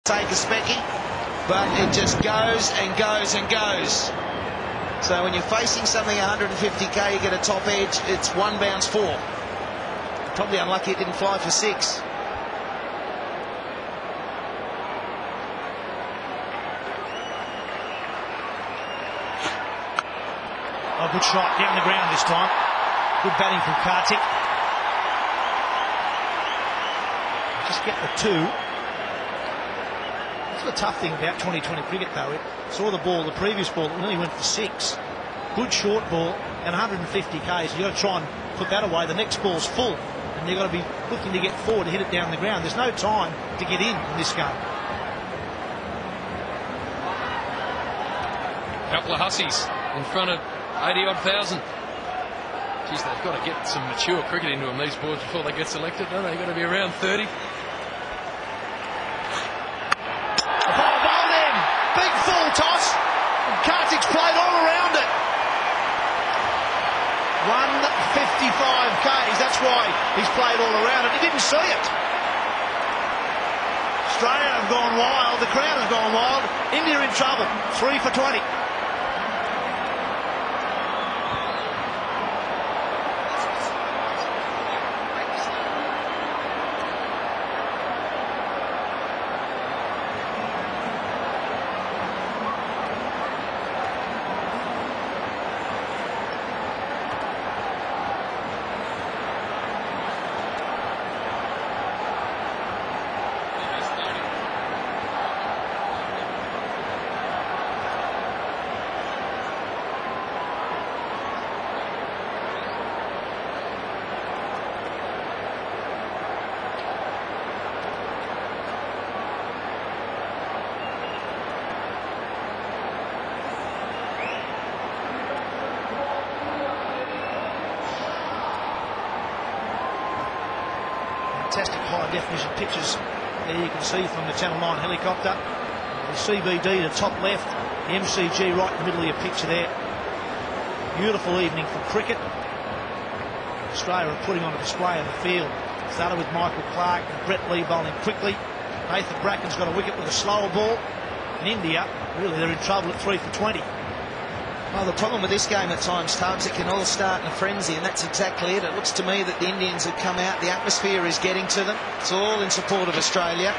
take a specky, but it just goes and goes and goes. So when you're facing something 150k, you get a top edge, it's one bounce 4. Probably unlucky it didn't fly for 6. Oh, good shot down the ground this time. Good batting from Kartik. Just get the 2. That's the tough thing about 2020 cricket, though. It saw the ball, the previous ball, it nearly went for 6. Good short ball and 150 k's. You've got to try and put that away. The next ball's full, and you've got to be looking to get forward to hit it down the ground. There's no time to get in this game. Couple of hussies in front of 80-odd thousand. Geez, they've got to get some mature cricket into them, these boys, before they get selected, don't they? They've got to be around 30. Big full toss. Kartik's played all around it. 155 k's. That's why he's played all around it. He didn't see it. Australia have gone wild. The crowd has gone wild. India in trouble. 3 for 20. Fantastic high-definition pictures there you can see from the Channel 9 helicopter. The CBD to top left, the MCG right in the middle of your picture there. Beautiful evening for cricket. Australia are putting on a display in the field. Started with Michael Clarke and Brett Lee bowling quickly. Nathan Bracken's got a wicket with a slower ball. And India, really, they're in trouble at 3 for 20. Well, the problem with this game at times, Tubbs, it can all start in a frenzy, and that's exactly it. It looks to me that the Indians have come out, the atmosphere is getting to them. It's all in support of Australia.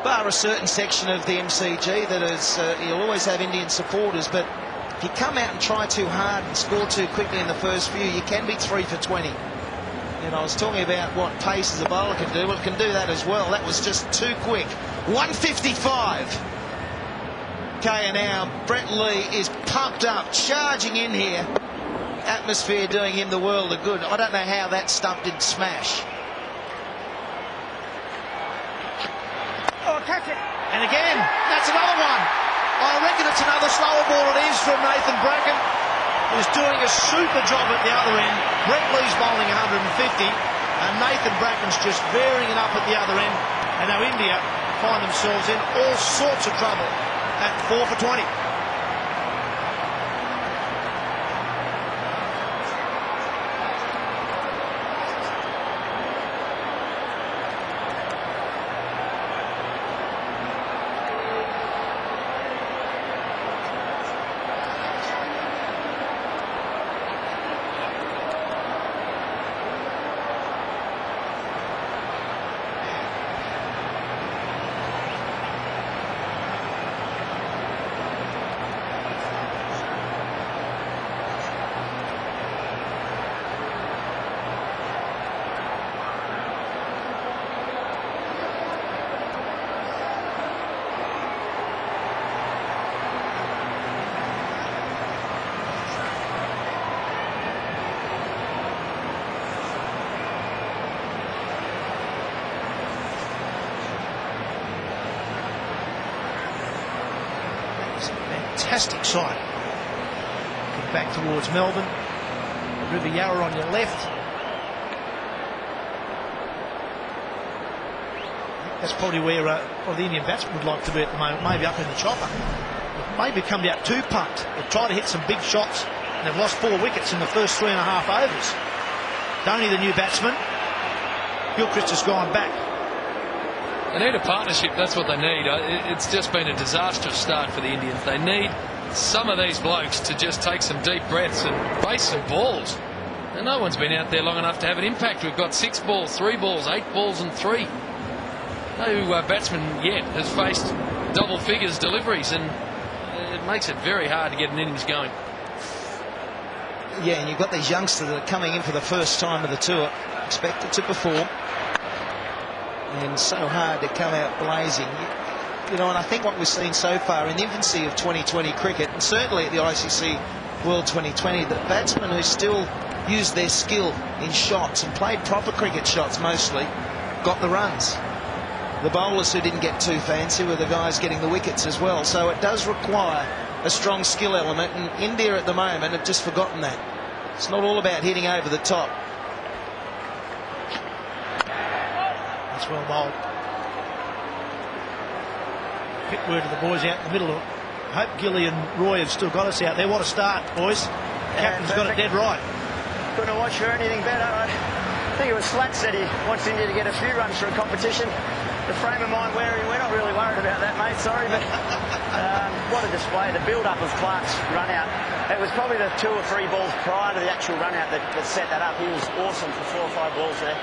Bar a certain section of the MCG that is, you'll always have Indian supporters, but if you come out and try too hard and score too quickly in the first few, you can be 3 for 20. And I was talking about what pace as a bowler can do. Well, it can do that as well. That was just too quick. 155. And now Brett Lee is pumped up, charging in here. Atmosphere doing him the world of good. I don't know how that stump didn't smash. Oh, catch it. And again, that's another one. I reckon it's another slower ball. It is from Nathan Bracken, who's doing a super job at the other end. Brett Lee's bowling 150, and Nathan Bracken's just varying it up at the other end. And now India find themselves in all sorts of trouble at 4 for 20. Fantastic sight. Get back towards Melbourne. River Yarra on your left. That's probably where the Indian batsmen would like to be at the moment, maybe up in the chopper. Maybe come out too pumped. They've tried to hit some big shots, and they've lost 4 wickets in the first 3.5 overs. Dhoni, the new batsman. Gilchrist has gone back. They need a partnership. That's what they need. It's just been a disastrous start for the Indians. They need some of these blokes to just take some deep breaths and base some balls. And no one's been out there long enough to have an impact. We've got 6 balls, 3 balls, 8 balls and 3. No batsman yet has faced double figures deliveries, and it makes it very hard to get an innings going. Yeah, and you've got these youngsters that are coming in for the first time of the tour, expected to perform, and so hard to come out blazing. You know, and I think what we've seen so far in the infancy of 2020 cricket, and certainly at the ICC World 2020, that batsmen who still use their skill in shots and played proper cricket shots mostly, got the runs. The bowlers who didn't get too fancy were the guys getting the wickets as well. So it does require a strong skill element, and India at the moment have just forgotten that. It's not all about hitting over the top. That's well bowled. Quick word to the boys out in the middle. I hope Gilly and Roy have still got us out there. What a start, boys. Captain's got it dead right. Couldn't have watched for anything better. I think it was Slat said he wants India to get a few runs for a competition. The frame of mind we're not really worried about that, mate, sorry, but what a display. The build-up of Clark's run-out. It was probably the 2 or 3 balls prior to the actual run-out that set that up. He was awesome for 4 or 5 balls there.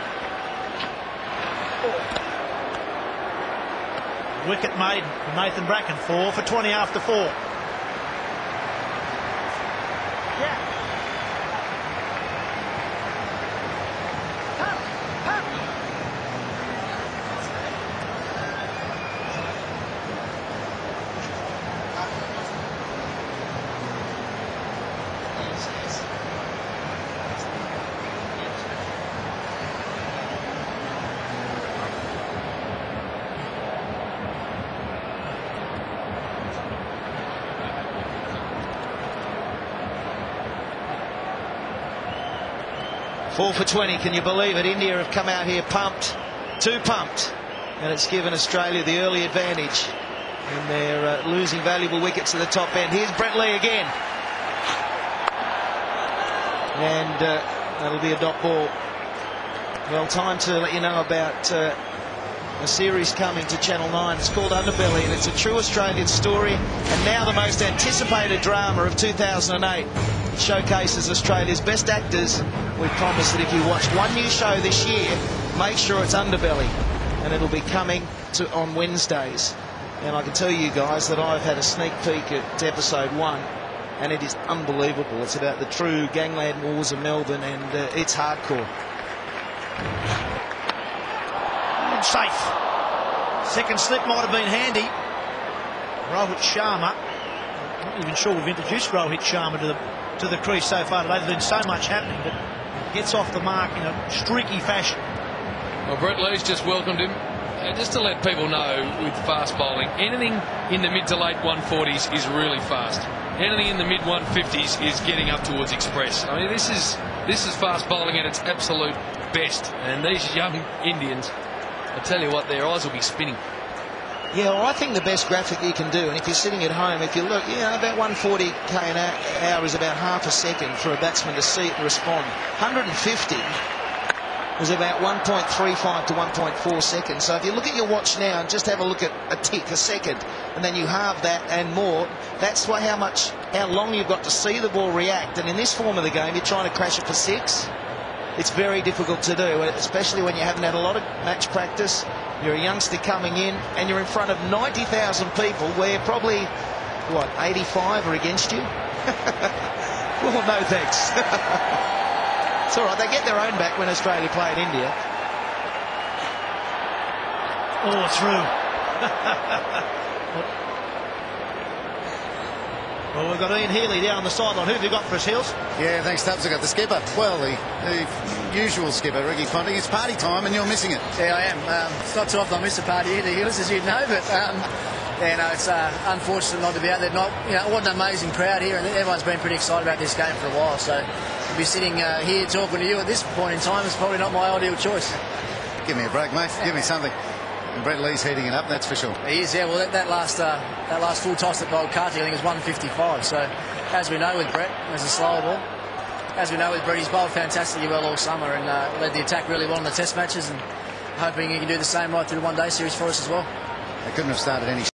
Wicket made for Nathan Bracken, 4 for 20 after 4. Yeah. 4 for 20, can you believe it? India have come out here pumped, too pumped, and it's given Australia the early advantage, and they're losing valuable wickets at the top end. Here's Brett Lee again, and that'll be a dot ball. Well, time to let you know about a series coming to Channel 9. It's called Underbelly, and it's a true Australian story, and now the most anticipated drama of 2008. It showcases Australia's best actors. We promise that if you watched one new show this year, make sure it's Underbelly, and it'll be coming on Wednesdays. And I can tell you guys that I've had a sneak peek at episode 1, and it is unbelievable. It's about the true gangland wars of Melbourne, and it's hardcore. Safe. Second slip might have been handy. Rohit Sharma. I'm not even sure we've introduced Rohit Sharma to the crease so far today. There's been so much happening, but gets off the mark in a streaky fashion. Well, Brett Lee's just welcomed him. And just to let people know, with fast bowling, anything in the mid to late 140s is really fast. Anything in the mid 150s is getting up towards express. I mean, this is fast bowling at its absolute best. And these young Indians, I tell you what, their eyes will be spinning. Yeah, well, I think the best graphic you can do, and if you're sitting at home, if you look, about 140 k an hour is about half a second for a batsman to see it and respond. 150 was about 1.35 to 1.4 seconds. So if you look at your watch now and just have a look at a tick, a second, and then you halve that and more, that's how long you've got to see the ball react. And in this form of the game, you're trying to crash it for 6. It's very difficult to do, especially when you haven't had a lot of match practice. You're a youngster coming in, and you're in front of 90,000 people where probably, 85 are against you? Well, no thanks. It's all right, they get their own back when Australia play in India. Oh, through. Well, we've got Ian Healy down on the sideline. Who have you got for us, Hills? Yeah, thanks, Tubbs. I've got the skipper. Well, the usual skipper, Ricky Ponting. It's party time and you're missing it. Yeah, I am. It's not too often I miss a party either, Hills, as you know, but it's unfortunate not to be out there tonight. What an amazing crowd here, and everyone's been pretty excited about this game for a while, so to be sitting here talking to you at this point in time is probably not my ideal choice. Give me a break, mate. Give me something. And Brett Lee's heating it up, that's for sure. He is, yeah. Well, that last full toss that bowled Karthi, I think, was 155. So, as we know with Brett, there's a slower ball. As we know with Brett, he's bowled fantastically well all summer and led the attack really well in the Test matches. And hoping he can do the same right through the one-day series for us as well. They couldn't have started any